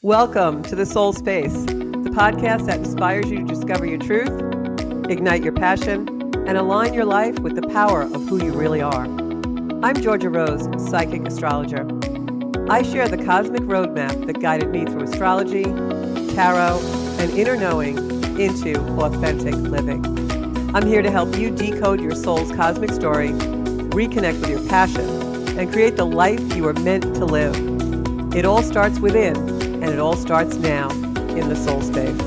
Welcome to The Soul Space, the podcast that inspires you to discover your truth, ignite your passion, and align your life with the power of who you really are. I'm Georgia Rose, psychic astrologer. I share the cosmic roadmap that guided me through astrology, tarot, and inner knowing into authentic living. I'm here to help you decode your soul's cosmic story, reconnect with your passion, and create the life you are meant to live. It all starts within, and it all starts now in the soul space.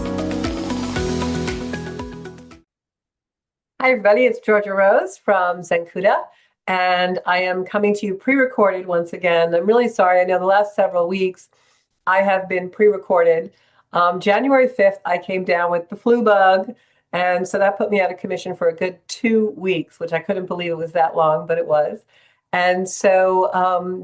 Hi, everybody. It's Georgia Rose from Zenkuda, and I am coming to you pre-recorded once again. I'm really sorry. I know the last several weeks I have been pre-recorded. January 5th, I came down with the flu bug, and so that put me out of commission for a good 2 weeks, which I couldn't believe it was that long, but it was. And so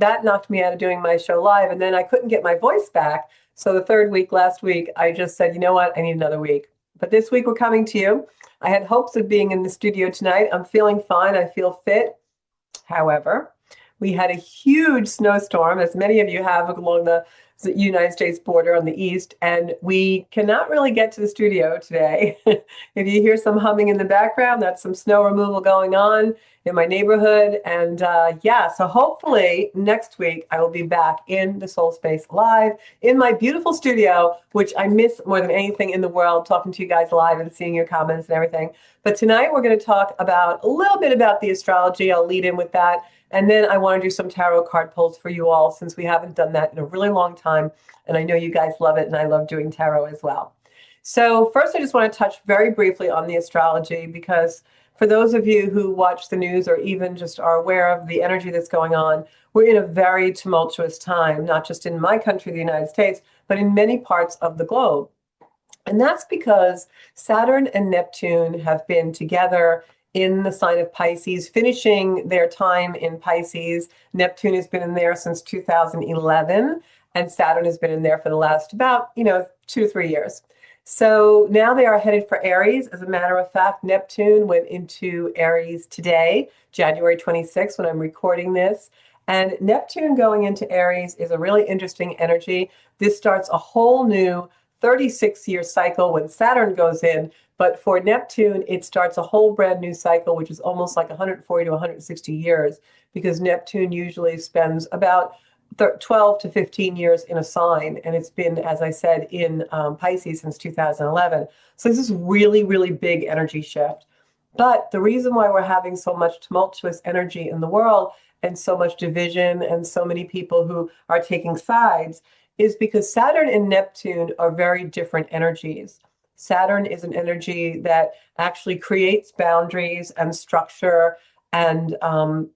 that knocked me out of doing my show live, and then I couldn't get my voice back. So the third week, last week, I just said, you know what, I need another week. But this week we're coming to you. I had hopes of being in the studio tonight. I'm feeling fine. I feel fit. However, we had a huge snowstorm, as many of you have, along the United States border on the east, and we cannot really get to the studio today. If you hear some humming in the background, that's some snow removal going on in my neighborhood. And so hopefully next week I will be back in the Soul Space live in my beautiful studio, which I miss more than anything in the world, talking to you guys live and seeing your comments and everything. But tonight we're going to talk about a little bit about the astrology. I'll lead in with that. And then I want to do some tarot card pulls for you all, since we haven't done that in a really long time. And I know you guys love it, and I love doing tarot as well. So first, I just want to touch very briefly on the astrology, because for those of you who watch the news or even just are aware of the energy that's going on, we're in a very tumultuous time, not just in my country, the United States, but in many parts of the globe. And that's because Saturn and Neptune have been together in the sign of Pisces, finishing their time in Pisces. Neptune has been in there since 2011, and Saturn has been in there for the last about, 2 to 3 years. So now they are headed for Aries. As a matter of fact, Neptune went into Aries today, January 26th, when I'm recording this. And Neptune going into Aries is a really interesting energy. This starts a whole new 36-year cycle when Saturn goes in. But for Neptune, it starts a whole brand new cycle, which is almost like 140 to 160 years, because Neptune usually spends about 12 to 15 years in a sign. And it's been, as I said, in Pisces since 2011. So this is really, really big energy shift. But the reason why we're having so much tumultuous energy in the world and so much division and so many people who are taking sides is because Saturn and Neptune are very different energies. Saturn is an energy that actually creates boundaries and structure and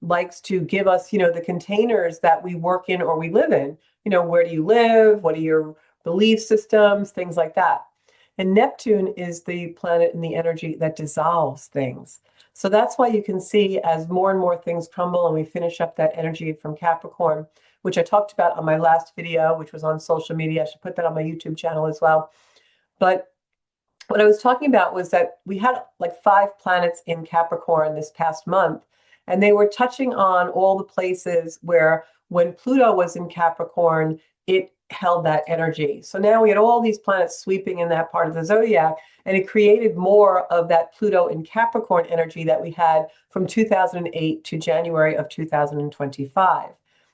likes to give us, the containers that we work in or we live in. Where do you live? What are your belief systems? Things like that. And Neptune is the planet and the energy that dissolves things. So that's why you can see as more and more things crumble and we finish up that energy from Capricorn, which I talked about on my last video, which was on social media. I should put that on my YouTube channel as well. But what I was talking about was that we had like 5 planets in Capricorn this past month, and they were touching on all the places where when Pluto was in Capricorn, it held that energy. So now we had all these planets sweeping in that part of the zodiac, and it created more of that Pluto in Capricorn energy that we had from 2008 to January of 2025.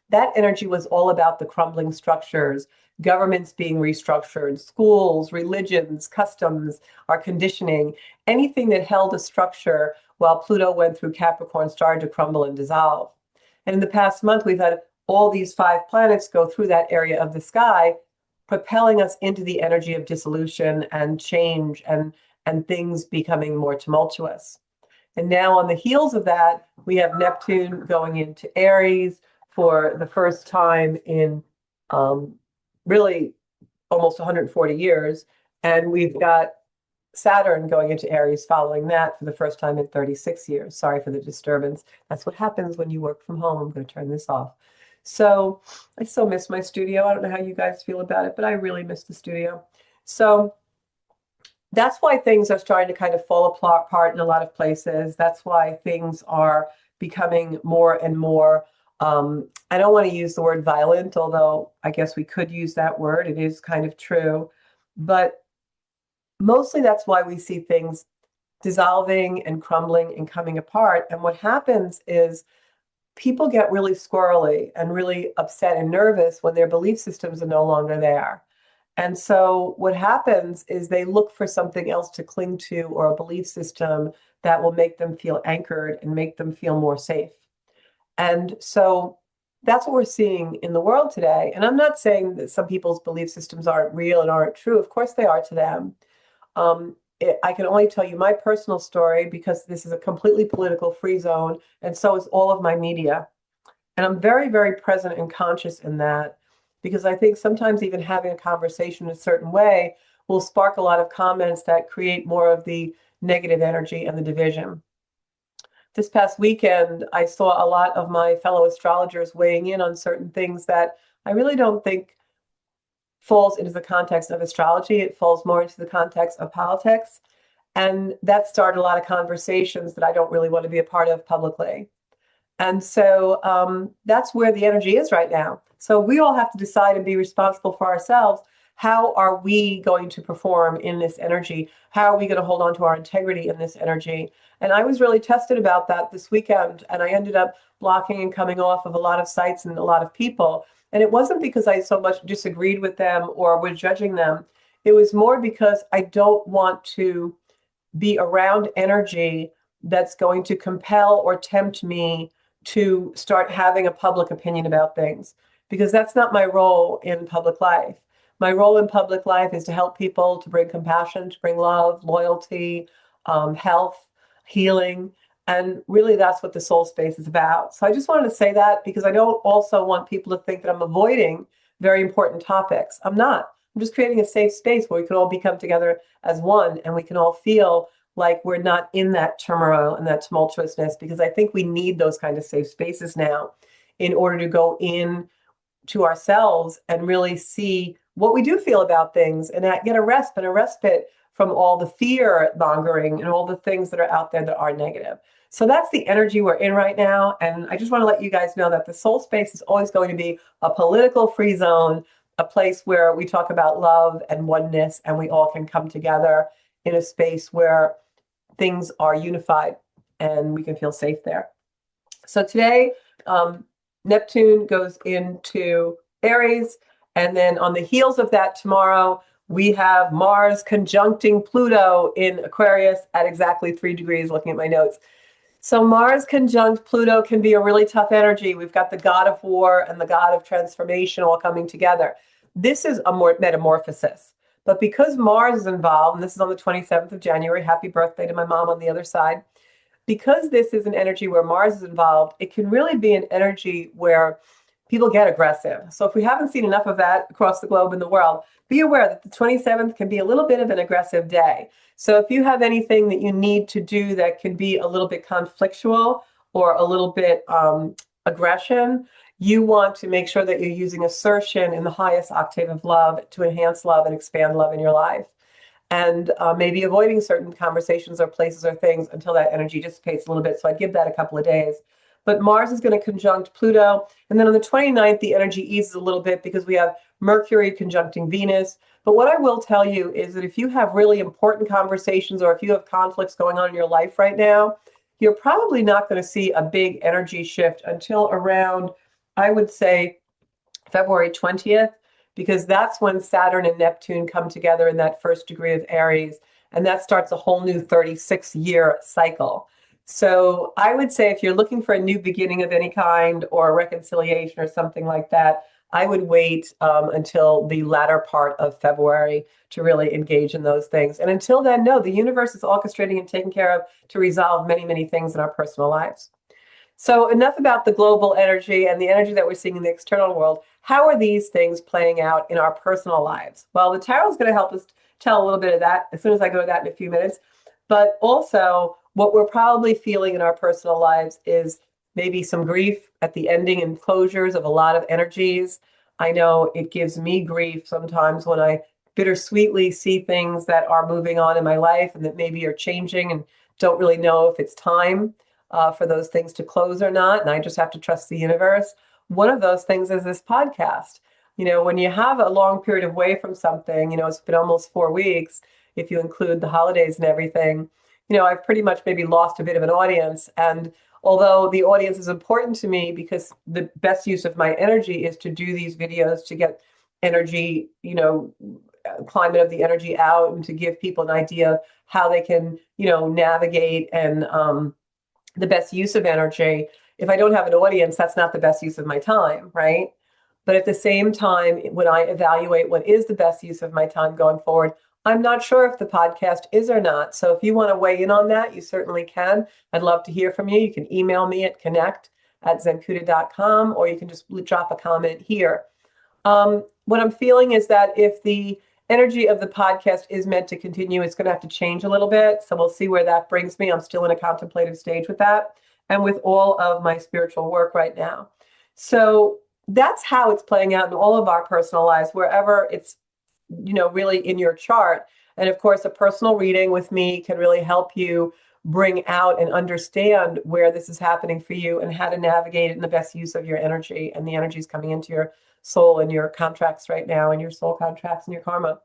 That energy was all about the crumbling structures, governments being restructured, schools, religions, customs, our conditioning, anything that held a structure while Pluto went through Capricorn started to crumble and dissolve. And in the past month, we've had all these 5 planets go through that area of the sky, propelling us into the energy of dissolution and change and things becoming more tumultuous. And now on the heels of that, we have Neptune going into Aries for the first time in really almost 140 years. And we've got Saturn going into Aries following that for the first time in 36 years. Sorry for the disturbance. That's what happens when you work from home. I'm going to turn this off. So I still miss my studio. I don't know how you guys feel about it, but I really miss the studio. So that's why things are starting to kind of fall apart in a lot of places. That's why things are becoming more and more I don't want to use the word violent, although I guess we could use that word. It is kind of true. But mostly that's why we see things dissolving and crumbling and coming apart. And what happens is people get really squirrely and really upset and nervous when their belief systems are no longer there. And so what happens is they look for something else to cling to or a belief system that will make them feel anchored and make them feel more safe. And so that's what we're seeing in the world today. And I'm not saying that some people's belief systems aren't real and aren't true. Of course they are to them. I can only tell you my personal story because this is a completely political free zone, and so is all of my media. And I'm very, very present and conscious in that because I think sometimes even having a conversation in a certain way will spark a lot of comments that create more of the negative energy and the division. This past weekend, I saw a lot of my fellow astrologers weighing in on certain things that I really don't think falls into the context of astrology. It falls more into the context of politics. And that started a lot of conversations that I don't really want to be a part of publicly. And so that's where the energy is right now. So we all have to decide and be responsible for ourselves. How are we going to perform in this energy? How are we going to hold on to our integrity in this energy? And I was really tested about that this weekend. And I ended up blocking and coming off of a lot of sites and a lot of people. And it wasn't because I so much disagreed with them or was judging them. It was more because I don't want to be around energy that's going to compel or tempt me to start having a public opinion about things, because that's not my role in public life. My role in public life is to help people, to bring compassion, to bring love, loyalty, health, healing. And really, that's what the soul space is about. So I just wanted to say that because I don't also want people to think that I'm avoiding very important topics. I'm not. I'm just creating a safe space where we can all become together as one and we can all feel like we're not in that turmoil and that tumultuousness, because I think we need those kind of safe spaces now in order to go in to ourselves and really see what we do feel about things and get a respite from all the fear mongering and all the things that are out there that are negative. So that's the energy we're in right now. And I just want to let you guys know that the soul space is always going to be a political free zone, a place where we talk about love and oneness, and we all can come together in a space where things are unified and we can feel safe there. So today, Neptune goes into Aries, and then on the heels of that tomorrow, we have Mars conjuncting Pluto in Aquarius at exactly 3 degrees, looking at my notes. So Mars conjunct Pluto can be a really tough energy. We've got the god of war and the god of transformation all coming together. This is a more metamorphosis. But because Mars is involved, and this is on the 27th of January, happy birthday to my mom on the other side, because this is an energy where Mars is involved, it can really be an energy where people get aggressive. So if we haven't seen enough of that across the globe in the world, be aware that the 27th can be a little bit of an aggressive day. So if you have anything that you need to do that can be a little bit conflictual or a little bit aggression, you want to make sure that you're using assertion in the highest octave of love to enhance love and expand love in your life. And maybe avoiding certain conversations or places or things until that energy dissipates a little bit. So I'd give that a couple of days. But Mars is going to conjunct Pluto. And then on the 29th, the energy eases a little bit because we have Mercury conjuncting Venus. But what I will tell you is that if you have really important conversations or if you have conflicts going on in your life right now, you're probably not going to see a big energy shift until around, I would say, February 20th, because that's when Saturn and Neptune come together in that first degree of Aries, and that starts a whole new 36-year cycle. So I would say if you're looking for a new beginning of any kind or a reconciliation or something like that, I would wait until the latter part of February to really engage in those things. And until then, no, the universe is orchestrating and taking care of to resolve many, many things in our personal lives. So enough about the global energy and the energy that we're seeing in the external world. How are these things playing out in our personal lives? Well, the tarot is going to help us tell a little bit of that as soon as I go to that in a few minutes. But also, what we're probably feeling in our personal lives is maybe some grief at the ending and closures of a lot of energies. I know it gives me grief sometimes when I bittersweetly see things that are moving on in my life and that maybe are changing and don't really know if it's time. for those things to close or not, and I just have to trust the universe. One of those things is this podcast. When you have a long period away from something, it's been almost 4 weeks, if you include the holidays and everything, I've pretty much maybe lost a bit of an audience. And although the audience is important to me because the best use of my energy is to do these videos to get energy, climate of the energy out and to give people an idea of how they can, navigate and the best use of energy. If I don't have an audience, that's not the best use of my time, right? But at the same time, when I evaluate what is the best use of my time going forward, I'm not sure if the podcast is or not. So if you want to weigh in on that, you certainly can. I'd love to hear from you. You can email me at connect@zencuda.com, or you can just drop a comment here. What I'm feeling is that if the energy of the podcast is meant to continue, it's going to have to change a little bit. So we'll see where that brings me. I'm still in a contemplative stage with that and with all of my spiritual work right now. So that's how it's playing out in all of our personal lives, wherever it's, really in your chart. And of course, a personal reading with me can really help you bring out and understand where this is happening for you and how to navigate it in the best use of your energy and the energies coming into your soul and your contracts right now, and your soul contracts and your karma.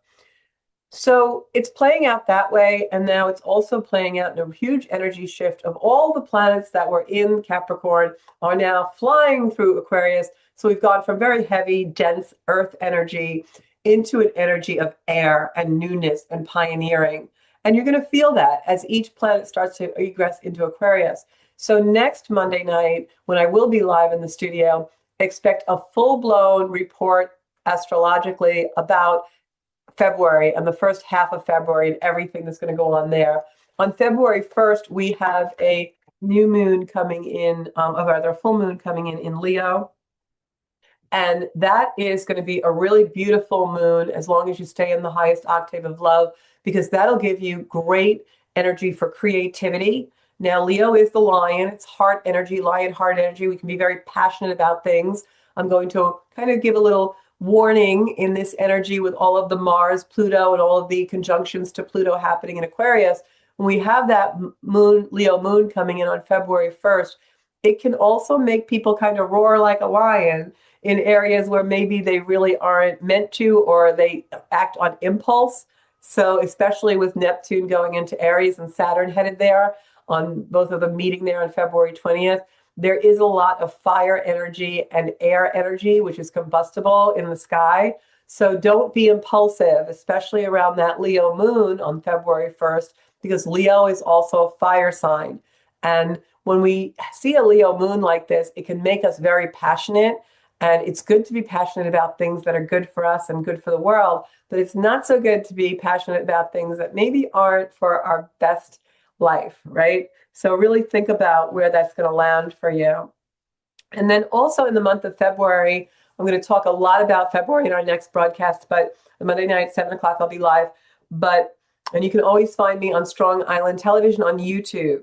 So it's playing out that way. And now it's also playing out in a huge energy shift of all the planets that were in Capricorn are now flying through Aquarius. So we've gone from very heavy, dense earth energy into an energy of air and newness and pioneering. And you're going to feel that as each planet starts to egress into Aquarius. So next Monday night, when I will be live in the studio, expect a full-blown report astrologically about February and the first half of February and everything that's going to go on there. On February 1st, we have a new moon coming in, or rather a full moon coming in Leo. And that is going to be a really beautiful moon as long as you stay in the highest octave of love, because that'll give you great energy for creativity. Now, Leo is the lion. It's heart energy, lion heart energy. We can be very passionate about things. I'm going to kind of give a little warning in this energy with all of the Mars, Pluto, and all of the conjunctions to Pluto happening in Aquarius. When we have that moon, Leo moon coming in on February 1st, it can also make people kind of roar like a lion in areas where maybe they really aren't meant to, or they act on impulse. So especially with Neptune going into Aries and Saturn headed there, on both of them meeting there on February 20th, there is a lot of fire energy and air energy, which is combustible in the sky. So don't be impulsive, especially around that Leo moon on February 1st, because Leo is also a fire sign. And when we see a Leo moon like this, it can make us very passionate. And it's good to be passionate about things that are good for us and good for the world, but it's not so good to be passionate about things that maybe aren't for our best life, right? So really think about where that's going to land for you. And then also in the month of February, I'm going to talk a lot about February in our next broadcast, but the Monday night at 7 o'clock, I'll be live. And you can always find me on Strong Island Television on YouTube.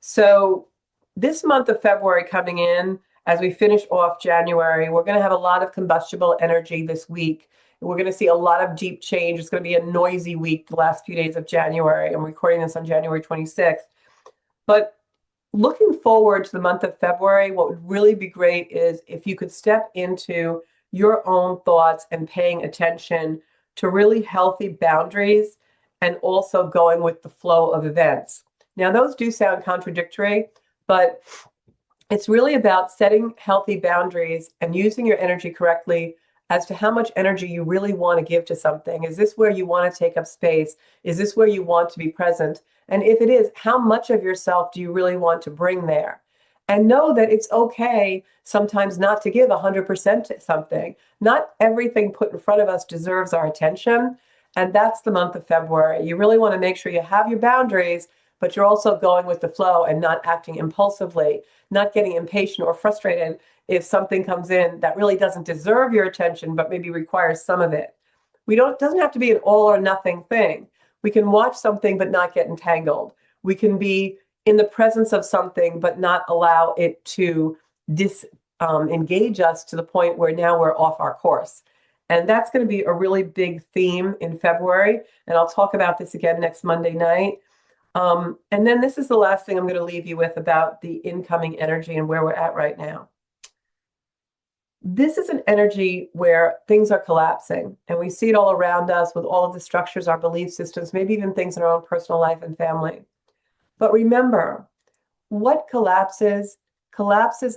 So this month of February coming in, as we finish off January, we're going to have a lot of combustible energy this week. We're going to see a lot of deep change. It's going to be a noisy week the last few days of January. I'm recording this on January 26th. But looking forward to the month of February, what would really be great is if you could step into your own thoughts and paying attention to really healthy boundaries and also going with the flow of events. Now, those do sound contradictory, but it's really about setting healthy boundaries and using your energy correctly as to how much energy you really want to give to something. Is this where you want to take up space? Is this where you want to be present? And if it is, how much of yourself do you really want to bring there? And know that it's okay sometimes not to give 100% to something. Not everything put in front of us deserves our attention. And that's the month of February. You really want to make sure you have your boundaries, but you're also going with the flow and not acting impulsively, not getting impatient or frustrated if something comes in that really doesn't deserve your attention, but maybe requires some of it. It doesn't have to be an all or nothing thing. We can watch something but not get entangled. We can be in the presence of something but not allow it to engage us to the point where now we're off our course. And that's going to be a really big theme in February. And I'll talk about this again next Monday night. And then this is the last thing I'm going to leave you with about the incoming energy and where we're at right now. This is an energy where things are collapsing, and we see it all around us with all of the structures, our belief systems, maybe even things in our own personal life and family. But remember, what collapses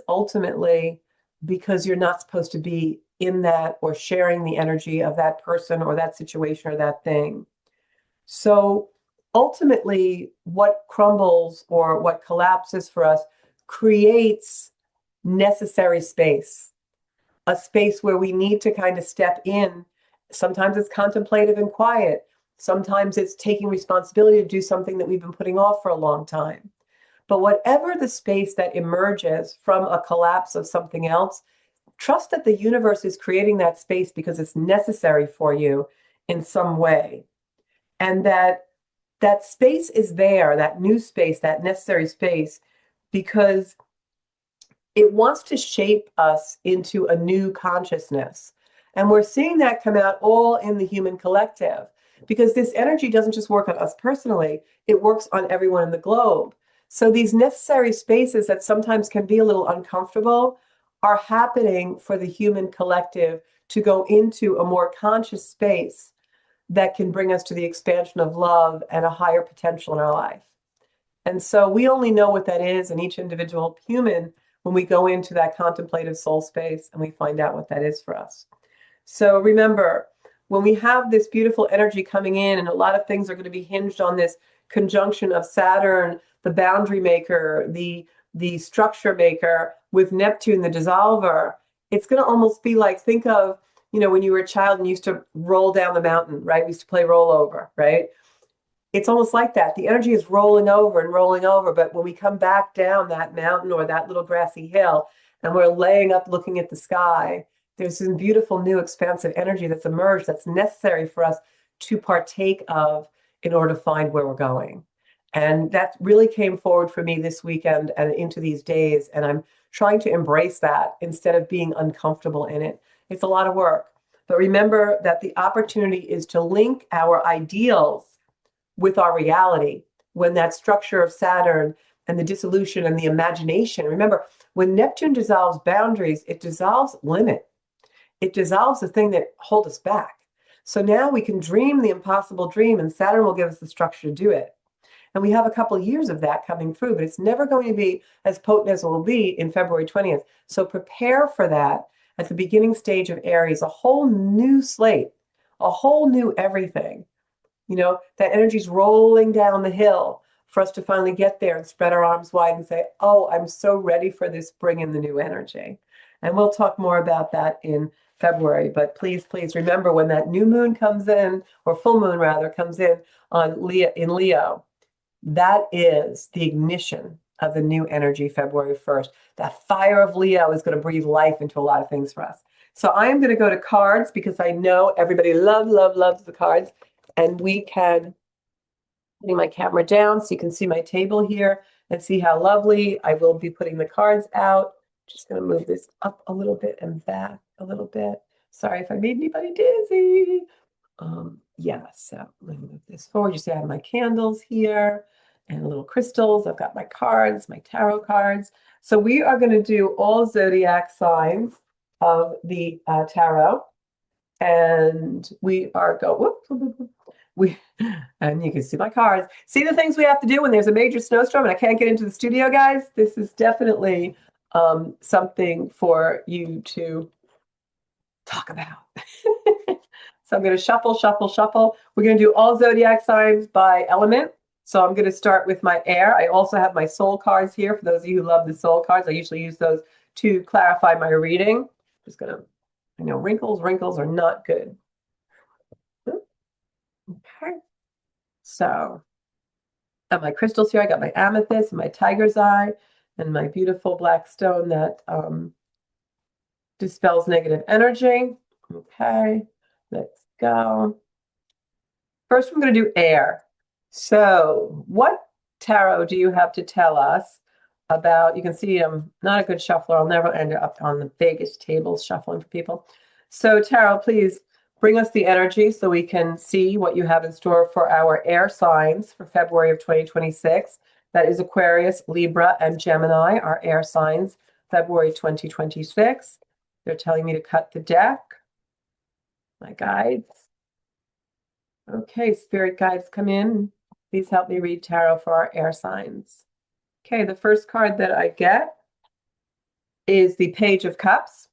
ultimately because you're not supposed to be in that or sharing the energy of that person or that situation or that thing. So ultimately, what crumbles or what collapses for us creates necessary space, a space where we need to kind of step in. Sometimes it's contemplative and quiet. Sometimes it's taking responsibility to do something that we've been putting off for a long time. But whatever the space that emerges from a collapse of something else, trust that the universe is creating that space because it's necessary for you in some way. And that space is there, that new space, that necessary space, because it wants to shape us into a new consciousness. And we're seeing that come out all in the human collective, because this energy doesn't just work on us personally, it works on everyone in the globe. So these necessary spaces that sometimes can be a little uncomfortable are happening for the human collective to go into a more conscious space that can bring us to the expansion of love and a higher potential in our life. And so we only know what that is in each individual human when we go into that contemplative soul space and we find out what that is for us. So remember, when we have this beautiful energy coming in, and a lot of things are going to be hinged on this conjunction of Saturn, the boundary maker, the structure maker, with Neptune, the dissolver, it's going to almost be like, think of, when you were a child and you used to roll down the mountain, right? We used to play rollover, right? It's almost like that. The energy is rolling over and rolling over. But when we come back down that mountain or that little grassy hill and we're laying up looking at the sky, there's some beautiful new expansive energy that's emerged that's necessary for us to partake of in order to find where we're going. And that really came forward for me this weekend and into these days. And I'm trying to embrace that instead of being uncomfortable in it. It's a lot of work. But remember that the opportunity is to link our ideals with our reality when that structure of Saturn and the dissolution and the imagination. Remember, when Neptune dissolves boundaries, it dissolves limit. It dissolves the thing that hold us back. So now we can dream the impossible dream, and Saturn will give us the structure to do it. And we have a couple of years of that coming through, but it's never going to be as potent as it will be in February 20th. So prepare for that at the beginning stage of Aries, a whole new slate, a whole new everything. That energy's rolling down the hill for us to finally get there and spread our arms wide and say, oh, I'm so ready for this, bring in the new energy. And we'll talk more about that in February. But please, please remember when that new moon comes in, or full moon rather, comes in in Leo, that is the ignition of the new energy February 1st. That fire of Leo is going to breathe life into a lot of things for us. So I am going to go to cards because I know everybody loves the cards. And we can putting my camera down so you can see my table here and see how lovely. I will be putting the cards out. Just going to move this up a little bit and back a little bit. Sorry if I made anybody dizzy. Yeah, so let me move this forward. You see I have my candles here and little crystals. I've got my cards, my tarot cards. So we are going to do all zodiac signs of the tarot. And we are and you can see my cards. See the things we have to do when there's a major snowstorm and I can't get into the studio, guys? This is definitely something for you to talk about. So I'm going to shuffle. We're going to do all zodiac signs by element. So I'm going to start with my air. I also have my soul cards here. For those of you who love the soul cards, I usually use those to clarify my reading. Just going to, wrinkles are not good. Okay. So I have my crystals here. I got my amethyst and my tiger's eye and my beautiful black stone that dispels negative energy. Okay, let's go. First, we're going to do air. So what tarot do you have to tell us about? You can see I'm not a good shuffler. I'll never end up on the Vegas tables shuffling for people. So tarot, please, bring us the energy so we can see what you have in store for our air signs for February of 2026. That is Aquarius, Libra, and Gemini, our air signs, February 2026. They're telling me to cut the deck. My guides. Okay, spirit guides, come in. Please help me read tarot for our air signs. Okay, the first card that I get is the Page of Cups.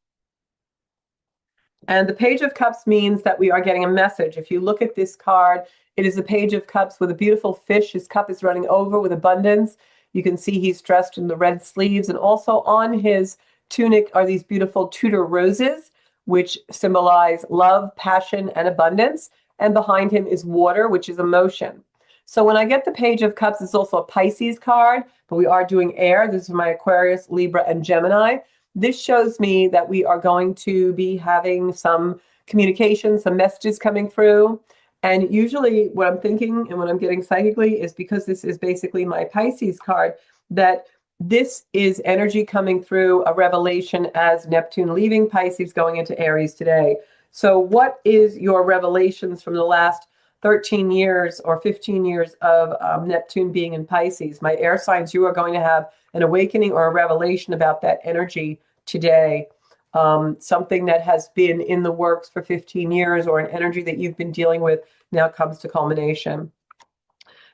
And the Page of Cups means that we are getting a message. If you look at this card, it is a Page of Cups with a beautiful fish. His cup is running over with abundance. You can see he's dressed in the red sleeves, and also on his tunic are these beautiful Tudor roses, which symbolize love, passion, and abundance. And behind him is water, which is emotion. So when I get the Page of Cups, it's also a Pisces card, but we are doing air. This is my Aquarius, Libra, and Gemini. This shows me that we are going to be having some communication, some messages coming through. And usually what I'm thinking and what I'm getting psychically is, because this is basically my Pisces card, that this is energy coming through, a revelation as Neptune leaving Pisces, going into Aries today. So what is your revelations from the last 13 years or 15 years of Neptune being in Pisces? My air signs, you are going to have an awakening or a revelation about that energy today. Something that has been in the works for 15 years, or an energy that you've been dealing with, now comes to culmination.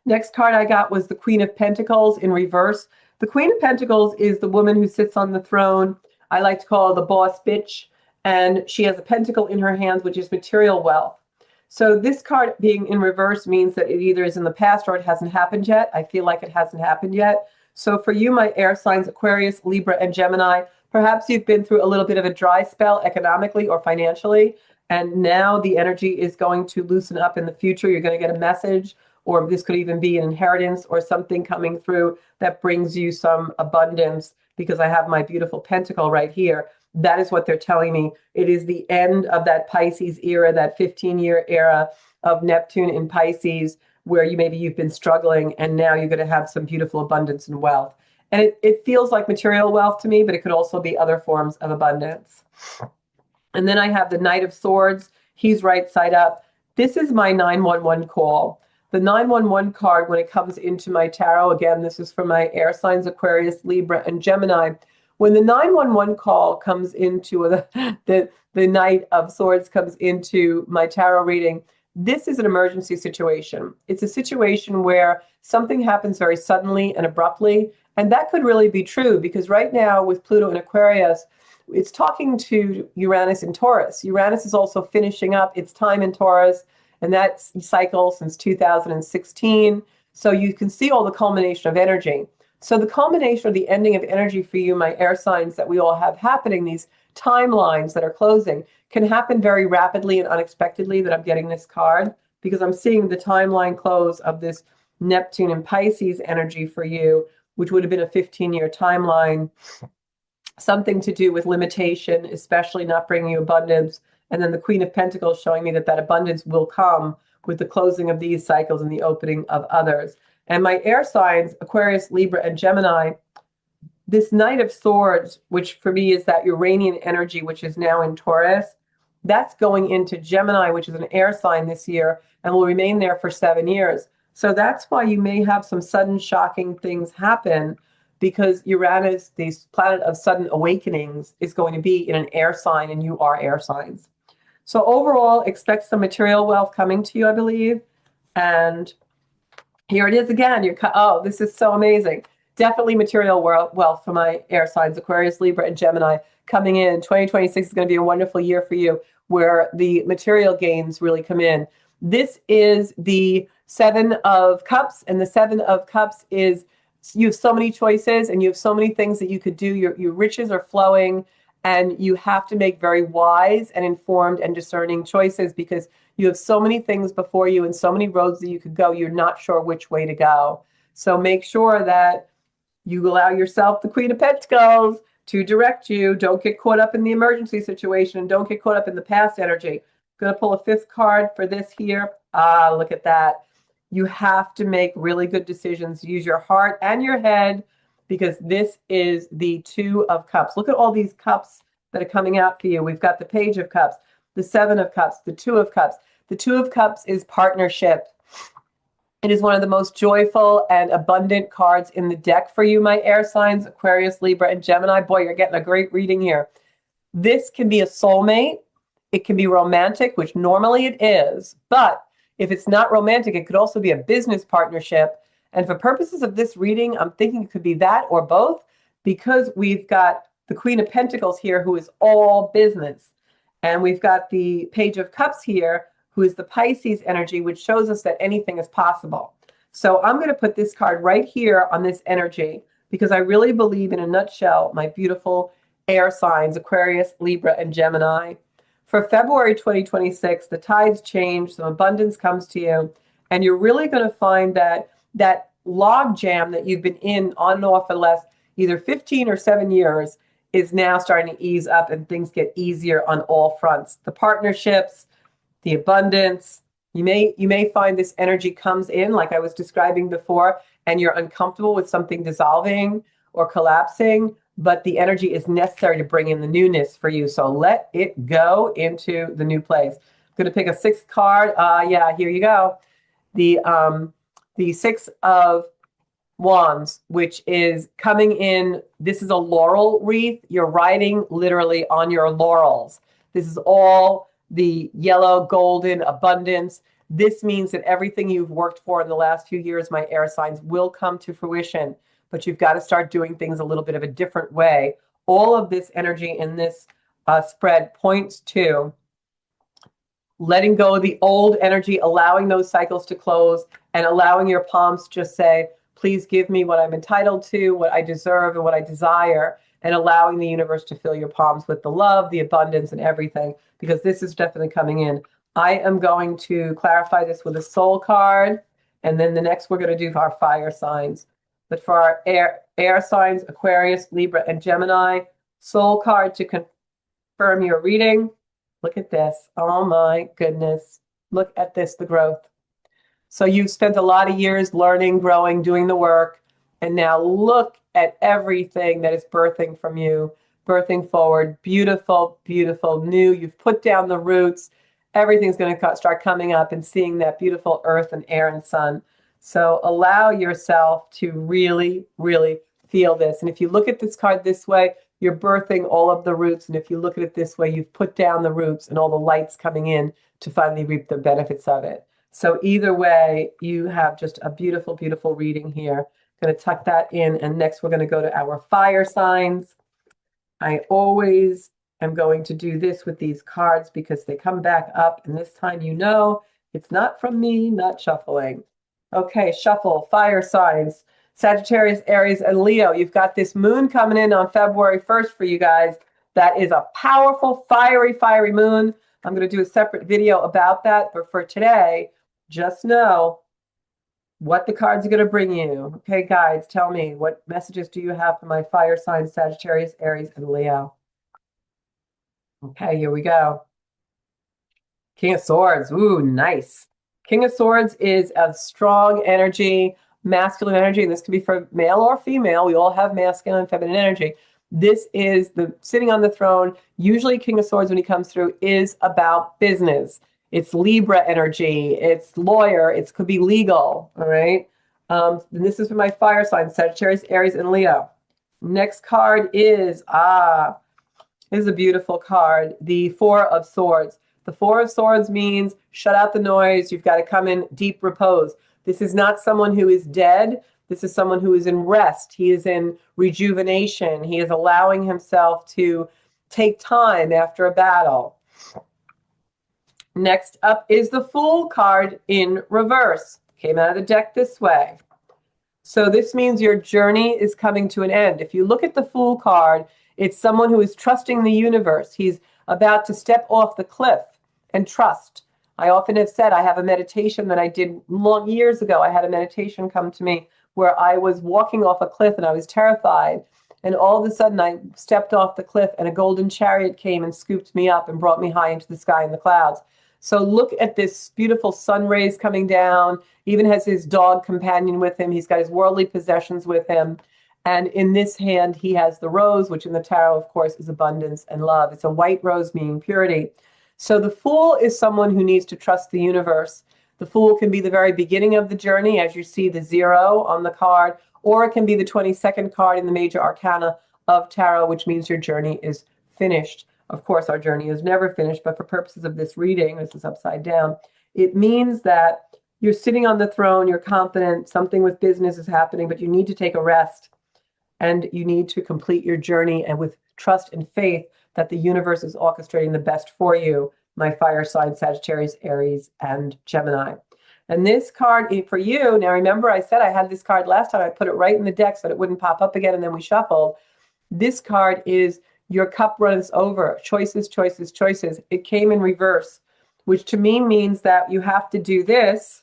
Next card I got was the Queen of Pentacles in reverse. The Queen of Pentacles is the woman who sits on the throne. I like to call her the boss bitch. And she has a pentacle in her hands, which is material wealth. So this card being in reverse means that it either is in the past or it hasn't happened yet. I feel like it hasn't happened yet. So for you, my air signs, Aquarius, Libra, and Gemini, perhaps you've been through a little bit of a dry spell economically or financially, and now the energy is going to loosen up in the future. You're going to get a message, or this could even be an inheritance or something coming through that brings you some abundance, because I have my beautiful pentacle right here. That is what they're telling me. It is the end of that Pisces era, that 15-year era of Neptune in Pisces, where you've been struggling, and now you're going to have some beautiful abundance and wealth. And it feels like material wealth to me, but it could also be other forms of abundance. And then I have the Knight of Swords. He's right side up. This is my 911 call. The 911 card, when it comes into my tarot, again, this is for my air signs, Aquarius, Libra, and Gemini. When the 911 call comes into the Knight of Swords comes into my tarot reading, this is an emergency situation. It's a situation where something happens very suddenly and abruptly. And that could really be true, because right now with Pluto in Aquarius, it's talking to Uranus in Taurus. Uranus is also finishing up its time in Taurus, and that's cycle since 2016. So you can see all the culmination of energy. So the culmination or the ending of energy for you, my air signs, that we all have happening, these timelines that are closing, can happen very rapidly and unexpectedly. That I'm getting this card because I'm seeing the timeline close of this Neptune and Pisces energy for you, which would have been a 15-year timeline. Something to do with limitation, especially not bringing you abundance. And then the Queen of Pentacles showing me that that abundance will come with the closing of these cycles and the opening of others. And my air signs, Aquarius, Libra, and Gemini, this Knight of Swords, which for me is that Uranian energy, which is now in Taurus, that's going into Gemini, which is an air sign this year, and will remain there for 7 years. So that's why you may have some sudden shocking things happen, because Uranus, this planet of sudden awakenings, is going to be in an air sign, and you are air signs. So overall, expect some material wealth coming to you, I believe. And here it is again. Oh, this is so amazing. Definitely material wealth for my air signs, Aquarius, Libra, and Gemini coming in. 2026 is going to be a wonderful year for you, where the material gains really come in. This is the Seven of Cups, and the Seven of Cups is, you have so many choices and you have so many things that you could do. Your riches are flowing, and you have to make very wise and informed and discerning choices, because you have so many things before you and so many roads that you could go. You're not sure which way to go. So make sure that you allow yourself the Queen of Pentacles to direct you. Don't get caught up in the emergency situation, and don't get caught up in the past energy. I'm going to pull a fifth card for this here. Ah, look at that. You have to make really good decisions. Use your heart and your head, because this is the Two of Cups. Look at all these cups that are coming out for you. We've got the Page of Cups. the Seven of Cups, the Two of Cups. The Two of Cups is partnership. It is one of the most joyful and abundant cards in the deck for you, my air signs, Aquarius, Libra, and Gemini. Boy, you're getting a great reading here. This can be a soulmate. It can be romantic, which normally it is. But if it's not romantic, it could also be a business partnership. And for purposes of this reading, I'm thinking it could be that or both, because we've got the Queen of Pentacles here, who is all business. And we've got the Page of Cups here, who is the Pisces energy, which shows us that anything is possible. So I'm going to put this card right here on this energy, because I really believe, in a nutshell, my beautiful air signs, Aquarius, Libra, and Gemini. For February 2026, the tides change, some abundance comes to you, and you're really going to find that that log jam that you've been in on and off for the last either 15 or 7 years is now starting to ease up, and things get easier on all fronts. The partnerships, the abundance, you may find this energy comes in, like I was describing before, and you're uncomfortable with something dissolving or collapsing, but the energy is necessary to bring in the newness for you. So let it go into the new place. I'm going to pick a sixth card. Yeah, here you go. The Six of Wands, which is coming in. This is a laurel wreath. You're riding literally on your laurels. This is all the yellow, golden abundance. This means that everything you've worked for in the last few years, my air signs, will come to fruition. But you've got to start doing things a little bit of a different way. All of this energy in this spread points to letting go of the old energy, allowing those cycles to close, and allowing your palms to just say, please give me what I'm entitled to, what I deserve, and what I desire, and allowing the universe to fill your palms with the love, the abundance, and everything, because this is definitely coming in. I am going to clarify this with a soul card, and then the next we're going to do our fire signs. But for our air signs, Aquarius, Libra, and Gemini, soul card to confirm your reading. Look at this. Oh my goodness. Look at this, the growth. So you've spent a lot of years learning, growing, doing the work, and now look at everything that is birthing from you, birthing forward. Beautiful, beautiful, new. You've put down the roots. Everything's going to start coming up, and seeing that beautiful earth and air and sun. So allow yourself to really, really feel this. And if you look at this card this way, you're birthing all of the roots. And if you look at it this way, you've put down the roots and all the light's coming in to finally reap the benefits of it. So either way, you have just a beautiful, beautiful reading here. Going to tuck that in. And next, we're going to go to our fire signs. I always am going to do this with these cards because they come back up. And this time, you know, it's not from me, not shuffling. Okay, shuffle, fire signs, Sagittarius, Aries, and Leo. You've got this moon coming in on February 1st for you guys. That is a powerful, fiery, fiery moon. I'm going to do a separate video about that. But for today, just know what the cards are going to bring you. Okay, guides, tell me, what messages do you have for my fire signs, Sagittarius, Aries, and Leo? Okay, here we go. King of Swords. Ooh, nice. King of Swords is a strong energy, masculine energy, and this can be for male or female. We all have masculine and feminine energy. This is the sitting on the throne. Usually King of Swords, when he comes through, is about business. It's Libra energy. It's lawyer. It could be legal. All right. And this is for my fire signs, Sagittarius, Aries, and Leo. Next card is, is a beautiful card, the Four of Swords. The Four of Swords means shut out the noise. You've got to come in deep repose. This is not someone who is dead. This is someone who is in rest. He is in rejuvenation. He is allowing himself to take time after a battle. Next up is the Fool card in reverse. Came out of the deck this way. So this means your journey is coming to an end. If you look at the Fool card, it's someone who is trusting the universe. He's about to step off the cliff and trust. I often have said I have a meditation that I did long years ago. I had a meditation come to me where I was walking off a cliff and I was terrified. And all of a sudden I stepped off the cliff and a golden chariot came and scooped me up and brought me high into the sky and the clouds. So look at this beautiful sun rays coming down. Even has his dog companion with him. He's got his worldly possessions with him. And in this hand, he has the rose, which in the tarot, of course, is abundance and love. It's a white rose, meaning purity. So the Fool is someone who needs to trust the universe. The Fool can be the very beginning of the journey, as you see the 0 on the card, or it can be the 22nd card in the major arcana of tarot, which means your journey is finished. Of course, our journey is never finished, but for purposes of this reading, this is upside down, it means that you're sitting on the throne, you're confident, something with business is happening, but you need to take a rest and you need to complete your journey, and with trust and faith that the universe is orchestrating the best for you, my fire sign, Sagittarius, Aries, and Gemini. And this card for you, now remember I said I had this card last time, I put it right in the deck so that it wouldn't pop up again, and then we shuffled. This card is your cup runs over, choices, choices, choices. It came in reverse, which to me means that you have to do this,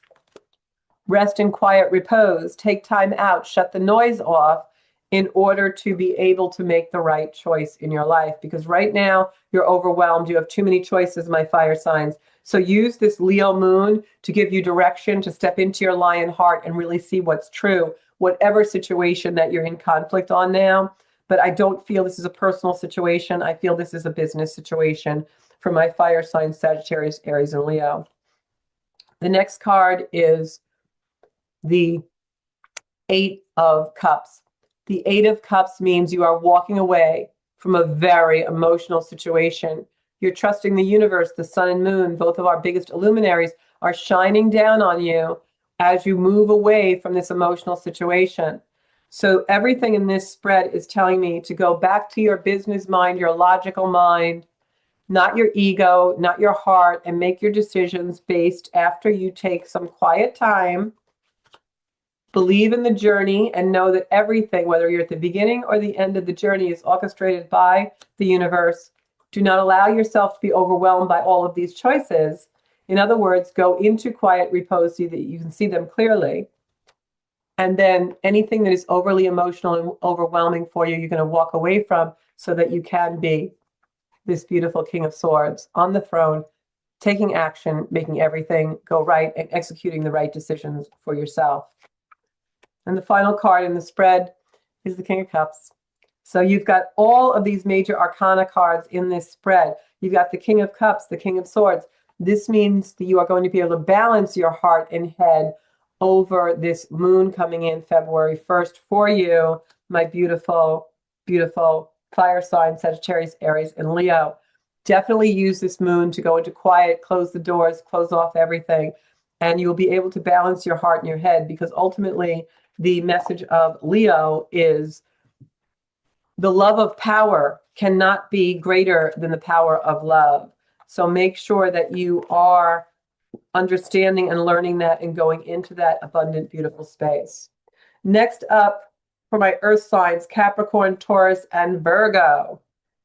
rest in quiet repose, take time out, shut the noise off, in order to be able to make the right choice in your life. Because right now you're overwhelmed. You have too many choices, my fire signs. So use this Leo moon to give you direction, to step into your lion heart and really see what's true, whatever situation that you're in conflict on now. But I don't feel this is a personal situation. I feel this is a business situation for my fire signs, Sagittarius, Aries, and Leo. The next card is the 8 of Cups. The 8 of Cups means you are walking away from a very emotional situation. You're trusting the universe. The sun and moon, both of our biggest luminaries, are shining down on you as you move away from this emotional situation. So everything in this spread is telling me to go back to your business mind, your logical mind, not your ego, not your heart, and make your decisions based after you take some quiet time. Believe in the journey and know that everything, whether you're at the beginning or the end of the journey, is orchestrated by the universe. Do not allow yourself to be overwhelmed by all of these choices. In other words, go into quiet repose so that you can see them clearly. And then anything that is overly emotional and overwhelming for you, you're going to walk away from so that you can be this beautiful King of Swords on the throne, taking action, making everything go right, and executing the right decisions for yourself. And the final card in the spread is the King of Cups. So you've got all of these major arcana cards in this spread. You've got the King of Cups, the King of Swords. This means that you are going to be able to balance your heart and head over this moon coming in February 1st for you, my beautiful, beautiful fire sign, Sagittarius, Aries, and Leo. Definitely use this moon to go into quiet, close the doors, close off everything, and you'll be able to balance your heart and your head, because ultimately the message of Leo is the love of power cannot be greater than the power of love. So make sure that you are understanding and learning that and going into that abundant, beautiful space. Next up for my earth signs, Capricorn, Taurus, and Virgo.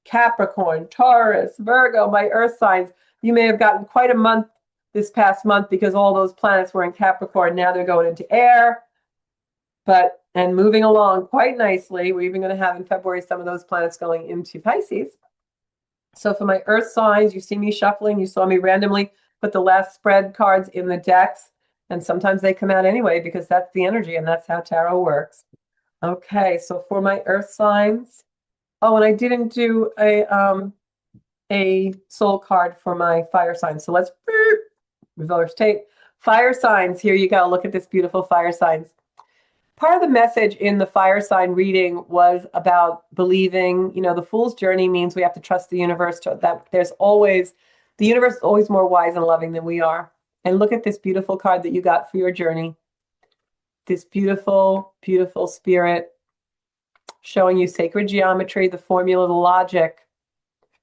Capricorn, Taurus, Virgo, my earth signs. You may have gotten quite a month this past month because all those planets were in Capricorn. Now they're going into air. And moving along quite nicely. We're even going to have in February some of those planets going into Pisces. So for my earth signs, you see me shuffling. You saw me randomly put the last spread cards in the decks. And sometimes they come out anyway because that's the energy and that's how tarot works. Okay, so for my earth signs. Oh, and I didn't do a soul card for my fire signs. So let's reverse tape. Fire signs. Here you go. Look at this beautiful fire signs. Part of the message in the fire sign reading was about believing, the fool's journey means we have to trust the universe, that the universe is always more wise and loving than we are. And look at this beautiful card that you got for your journey. This beautiful, beautiful spirit showing you sacred geometry, the formula, the logic.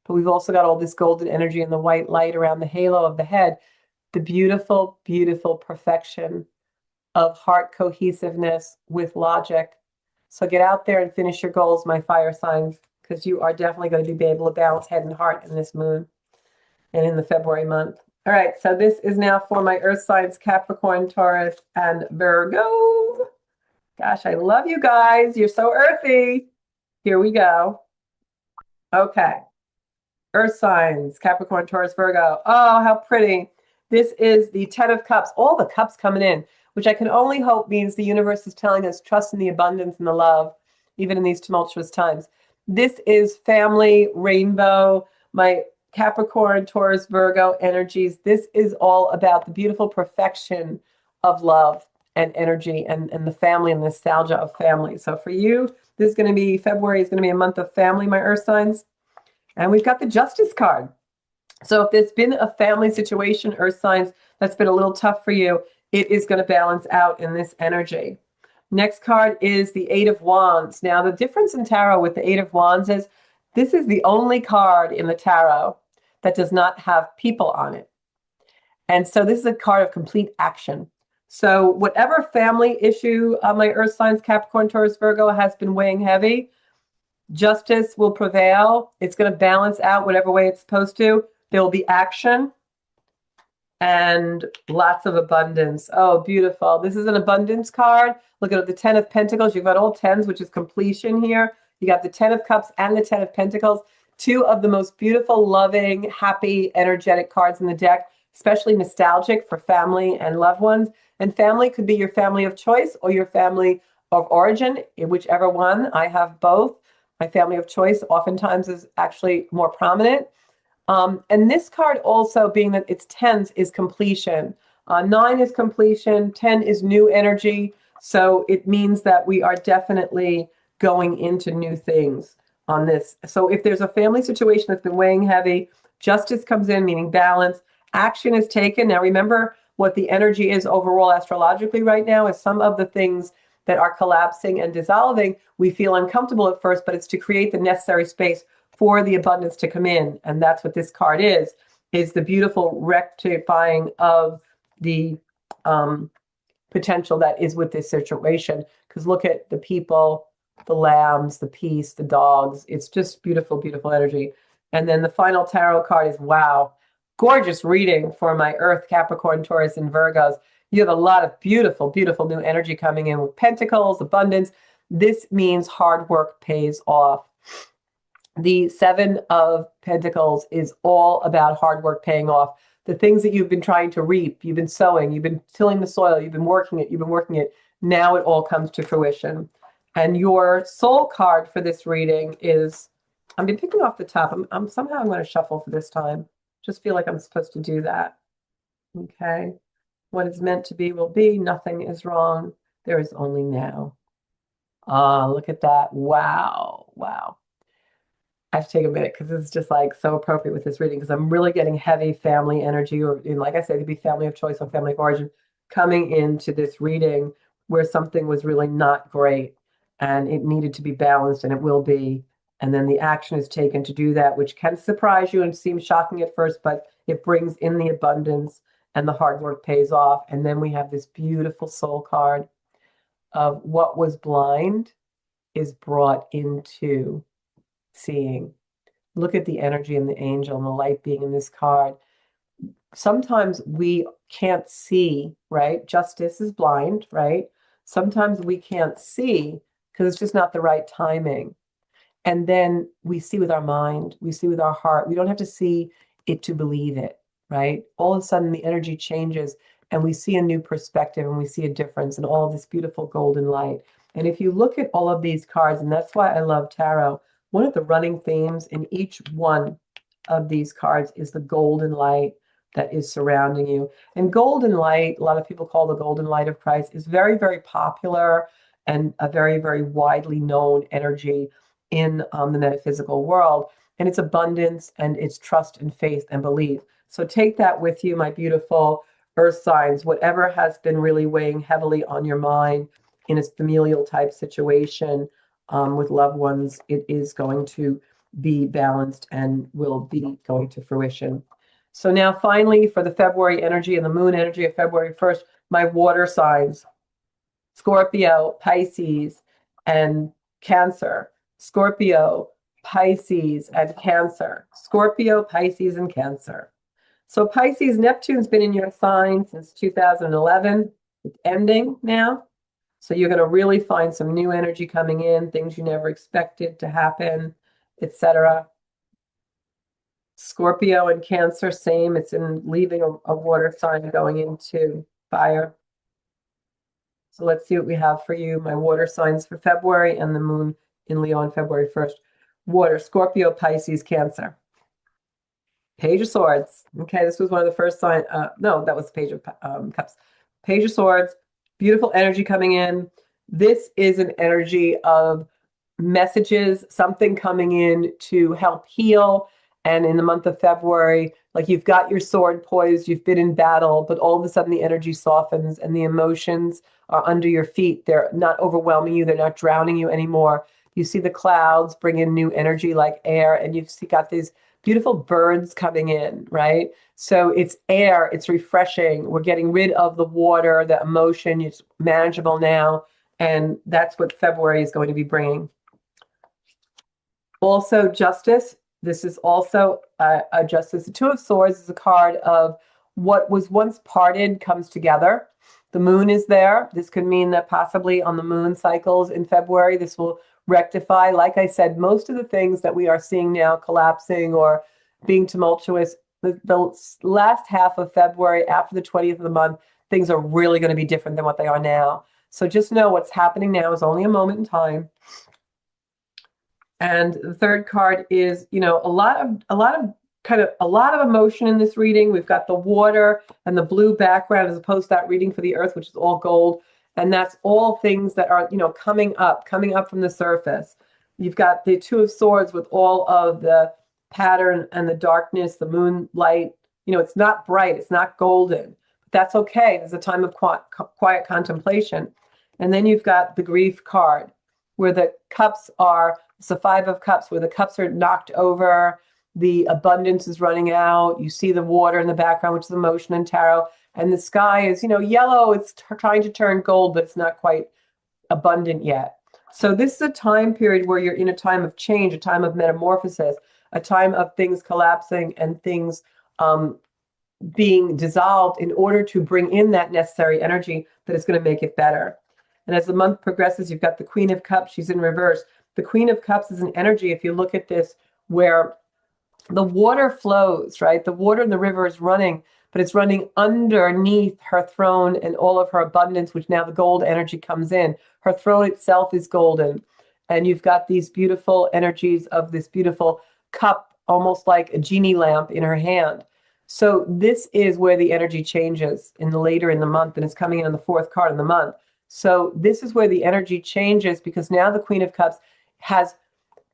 But we've also got all this golden energy and the white light around the halo of the head. The beautiful, beautiful perfection of heart cohesiveness with logic. So get out there and finish your goals, my fire signs, because you are definitely going to be able to balance head and heart in this moon and in the February month. All right, so this is now for my earth signs, Capricorn, Taurus, and Virgo. Gosh, I love you guys. You're so earthy. Here we go. Okay. Earth signs, Capricorn, Taurus, Virgo. Oh, how pretty. This is the 10 of Cups. All the cups coming in, which I can only hope means the universe is telling us trust in the abundance and the love, even in these tumultuous times. This is family, rainbow. My Capricorn, Taurus, Virgo energies, this is all about the beautiful perfection of love and energy and the family and nostalgia of family. So for you, this is going to be February is going to be a month of family, my earth signs. And we've got the Justice card. So if there's been a family situation, earth signs, that's been a little tough for you, it is going to balance out in this energy. Next card is the Eight of Wands. Now, the difference in tarot with the Eight of Wands is this is the only card in the tarot that does not have people on it. And so this is a card of complete action. So whatever family issue my earth signs, Capricorn, Taurus, Virgo, has been weighing heavy, justice will prevail. It's going to balance out whatever way it's supposed to. There will be action and lots of abundance. Oh, beautiful. This is an abundance card. Look at the 10 of Pentacles. You've got all 10s, which is completion here. You got the 10 of Cups and the 10 of Pentacles. Two of the most beautiful, loving, happy, energetic cards in the deck, especially nostalgic for family and loved ones. And family could be your family of choice or your family of origin, whichever one. I have both. My family of choice oftentimes is actually more prominent. And this card also, being that it's tens, is completion. 9 is completion, 10 is new energy. So it means that we are definitely going into new things on this. So if there's a family situation that's been weighing heavy, justice comes in, meaning balance. Action is taken. Now remember what the energy is overall astrologically right now is some of the things that are collapsing and dissolving. We feel uncomfortable at first, but it's to create the necessary space for the abundance to come in. And that's what this card is the beautiful rectifying of the potential that is with this situation. Because look at the people, the lambs, the peace, the dogs. It's just beautiful, beautiful energy. And then the final tarot card is, wow, gorgeous reading for my Earth, Capricorn, Taurus, and Virgos. You have a lot of beautiful, beautiful new energy coming in with pentacles, abundance. This means hard work pays off. The 7 of Pentacles is all about hard work paying off. The things that you've been trying to reap, you've been sowing, you've been tilling the soil, you've been working it. Now it all comes to fruition. And your soul card for this reading is, I've been picking off the top. I'm going to shuffle for this time. Just feel like I'm supposed to do that. Okay. What is meant to be will be. Nothing is wrong. There is only now. Ah, look at that. Wow. Wow. I have to take a minute because this is just like so appropriate with this reading because I'm really getting heavy family energy, or like I said, it could be family of choice or family of origin coming into this reading where something was really not great and it needed to be balanced, and it will be. And then the action is taken to do that, which can surprise you and seem shocking at first, but it brings in the abundance and the hard work pays off. And then we have this beautiful soul card of what was blind is brought into seeing. Look at the energy and the angel and the light being in this card. Sometimes we can't see, right? Justice is blind, right? Sometimes we can't see because it's just not the right timing. And then we see with our mind, we see with our heart. We don't have to see it to believe it, right? All of a sudden the energy changes and we see a new perspective and we see a difference in all this beautiful golden light. And if you look at all of these cards, and that's why I love tarot, one of the running themes in each one of these cards is the golden light that is surrounding you. And golden light, a lot of people call the golden light of Christ, is very, very popular and a very, very widely known energy in the metaphysical world. And it's abundance and it's trust and faith and belief. So take that with you, my beautiful earth signs, whatever has been really weighing heavily on your mind in a familial type situation with loved ones, it is going to be balanced and will be going to fruition. So now finally for the February energy and the moon energy of February 1st, my water signs, Scorpio, Pisces, and Cancer. Scorpio, Pisces, and Cancer. Scorpio, Pisces, and Cancer. So Pisces, Neptune's been in your sign since 2011. It's ending now. So you're going to really find some new energy coming in, things you never expected to happen, etc. Scorpio and Cancer, same. It's in leaving a water sign going into fire. So let's see what we have for you. My water signs for February and the moon in Leo on February 1st. Water, Scorpio, Pisces, Cancer. Page of Swords. Okay, this was one of the first sign. No, that was Page of Cups. Page of Swords. Beautiful energy coming in. This is an energy of messages, something coming in to help heal. And in the month of February, like you've got your sword poised, you've been in battle, but all of a sudden the energy softens and the emotions are under your feet. They're not overwhelming you, they're not drowning you anymore. You see the clouds bring in new energy like air, and you've got these beautiful birds coming in, right? So it's air, it's refreshing. We're getting rid of the water, the emotion, it's manageable now. And that's what February is going to be bringing. Also, justice. This is also a justice. The Two of Swords is a card of what was once parted comes together. The moon is there. This could mean that possibly on the moon cycles in February, this will rectify. Like I said, most of the things that we are seeing now collapsing or being tumultuous, the last half of February, after the 20th of the month, things are really going to be different than what they are now. So just know what's happening now is only a moment in time. And the third card is, a lot of emotion in this reading. We've got the water and the blue background as opposed to that reading for the earth, which is all gold. And that's all things that are, coming up from the surface. You've got the Two of Swords with all of the pattern and the darkness, the moonlight. It's not bright, it's not golden. But that's okay. There's a time of quiet contemplation. And then you've got the grief card where the cups are, it's the Five of Cups, where the cups are knocked over, the abundance is running out. You see the water in the background, which is emotion and tarot. And the sky is, yellow. It's trying to turn gold, but it's not quite abundant yet. So this is a time period where you're in a time of change, a time of metamorphosis, a time of things collapsing and things being dissolved in order to bring in that necessary energy that is going to make it better. And as the month progresses, you've got the Queen of Cups. She's in reverse. The Queen of Cups is an energy, if you look at this, where the water flows, right? The water in the river is running, but it's running underneath her throne and all of her abundance, which now the gold energy comes in. Her throne itself is golden. And you've got these beautiful energies of this beautiful cup, almost like a genie lamp in her hand. So this is where the energy changes later in the month, and it's coming in on the fourth card of the month. So this is where the energy changes, because now the Queen of Cups has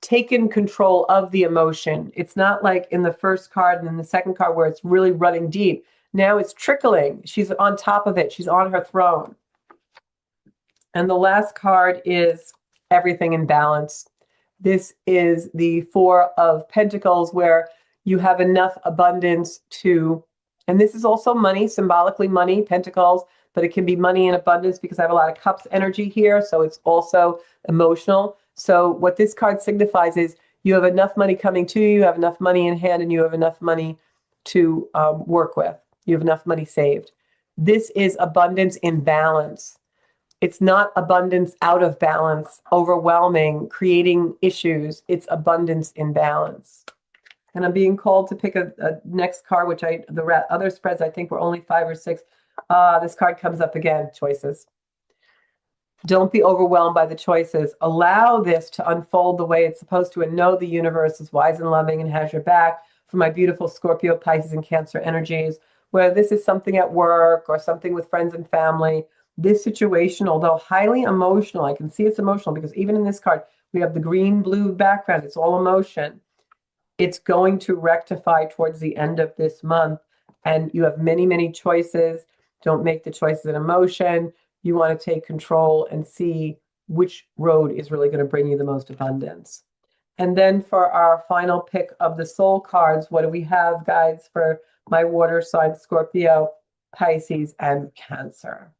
taken control of the emotion. It's not like in the first card and in the second card where it's really running deep. Now it's trickling. She's on top of it. She's on her throne. And the last card is everything in balance. This is the Four of Pentacles, where you have enough abundance to, and this is also money, symbolically money, pentacles, but it can be money in abundance because I have a lot of cups energy here. So it's also emotional. So what this card signifies is you have enough money coming to you, you have enough money in hand, and you have enough money to work with. You have enough money saved. This is abundance in balance. It's not abundance out of balance, overwhelming, creating issues. It's abundance in balance. And I'm being called to pick a next card, which the other spreads I think were only 5 or 6. This card comes up again, choices. Don't be overwhelmed by the choices. Allow this to unfold the way it's supposed to, and know the universe is wise and loving and has your back. For my beautiful Scorpio, Pisces, and Cancer energies, whether this is something at work or something with friends and family, this situation, although highly emotional, I can see it's emotional because even in this card, we have the green-blue background. It's all emotion. It's going to rectify towards the end of this month, and you have many, many choices. Don't make the choices in emotion. You want to take control and see which road is really going to bring you the most abundance. And then for our final pick of the soul cards, what do we have, guides, for my water sign, Scorpio, Pisces, and Cancer?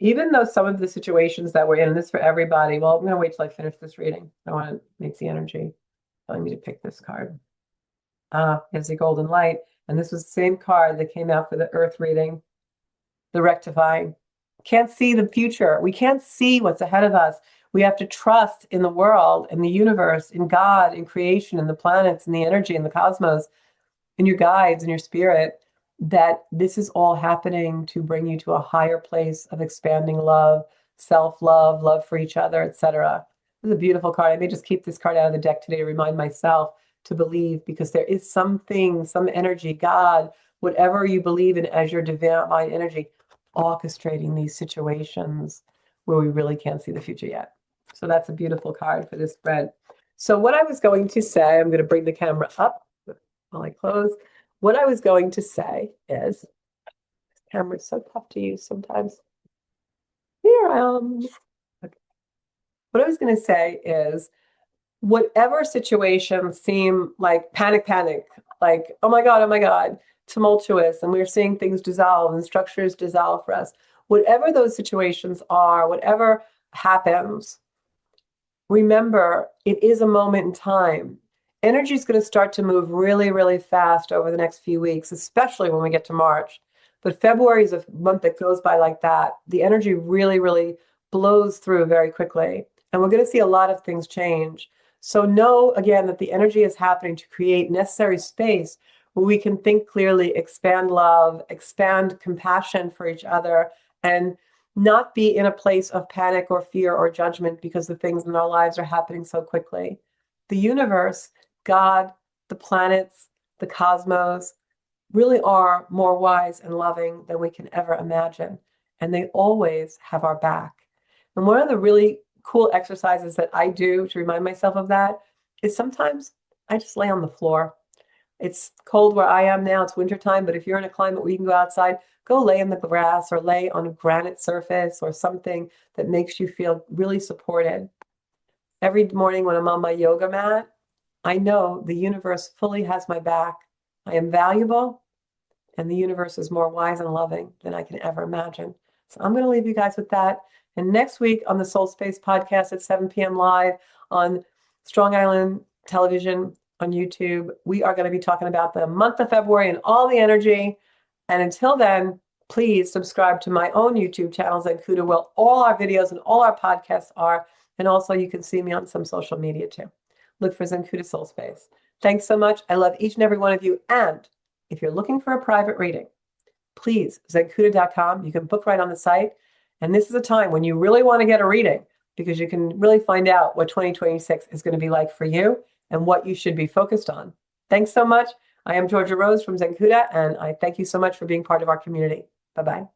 Even though some of the situations that we're in, and this for everybody, well, I'm going to wait till I finish this reading. I want to make the energy telling me to pick this card. It's the golden light. And this was the same card that came out for the earth reading, the rectifying. Can't see the future. We can't see what's ahead of us. We have to trust in the world, in the universe, in God, in creation, in the planets, in the energy, in the cosmos, in your guides, in your spirit, that this is all happening to bring you to a higher place of expanding love, self-love, love for each other, etc. This is a beautiful card. I may just keep this card out of the deck today to remind myself to believe, because there is something, some energy, God, whatever you believe in as your divine energy, orchestrating these situations where we really can't see the future yet. So that's a beautiful card for this spread. So what I was going to say, I'm going to bring the camera up while I close. What I was going to say is, this camera is so tough to use sometimes. Here I am. Okay. What I was going to say is, whatever situations seem like panic, like, oh my God, tumultuous, and we're seeing things dissolve and structures dissolve for us, whatever those situations are, whatever happens, remember, it is a moment in time. Energy is going to start to move really, really fast over the next few weeks, especially when we get to March. But February is a month that goes by like that. The energy really, really blows through very quickly. And we're going to see a lot of things change. So know, again, that the energy is happening to create necessary space where we can think clearly, expand love, expand compassion for each other, and not be in a place of panic or fear or judgment because the things in our lives are happening so quickly. The universe, God, the planets, the cosmos really are more wise and loving than we can ever imagine. And they always have our back. And one of the really cool exercises that I do to remind myself of that is sometimes I just lay on the floor. It's cold where I am now. It's wintertime, but if you're in a climate where you can go outside, go lay in the grass or lay on a granite surface or something that makes you feel really supported. Every morning when I'm on my yoga mat, I know the universe fully has my back. I am valuable, and the universe is more wise and loving than I can ever imagine. So I'm going to leave you guys with that. And next week on the Soul Space podcast at 7 p.m. live on Strong Island Television on YouTube, we are going to be talking about the month of February and all the energy. And until then, please subscribe to my own YouTube channel, Zenkuda, where all our videos and all our podcasts are. And also you can see me on some social media too. Look for Zenkuda Soul Space. Thanks so much. I love each and every one of you. And if you're looking for a private reading, please, zenkuda.com. You can book right on the site. And this is a time when you really want to get a reading, because you can really find out what 2026 is going to be like for you and what you should be focused on. Thanks so much. I am Georgia Rose from Zenkuda, and I thank you so much for being part of our community. Bye-bye.